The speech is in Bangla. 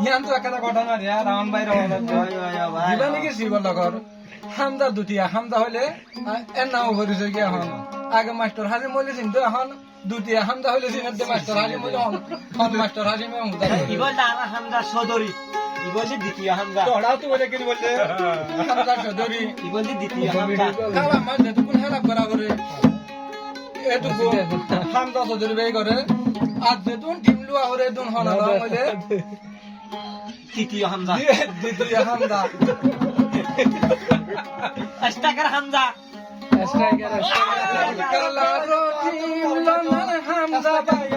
ইয়ান তো একটা ঘটনা রে রাউন ভাই রাউন জীবনে কি জীবন লগর হামদা দুটিয়া হামদা হইলে এর নাম ভরিছে কি এখন আগে মাস্টার হাজিম বলে চিনতো এখন দুটিয়া হামদা হইলে চিনতে মাস্টার হাজিম বলে হন মাস্টার হাজিম ইবল দারা হামদা সদরি ইবল দ্বিতীয় হামদা তোড়াও তো বলে কি বললে হামদা চৌধুরী ইবল দ্বিতীয় হামদা খাওয়া মাছ যেতে কোন হেলাপ করা করে এটুকু হামদা চৌধুরী ভাই করে আর যেতুন টিমলু আহরে দুন হনা হইলে তৃতীয় হামদা দ্বিতীয় হামদা স্ট্রাইকার হামদা কালারো টিম লন্ডন হামদা ভাই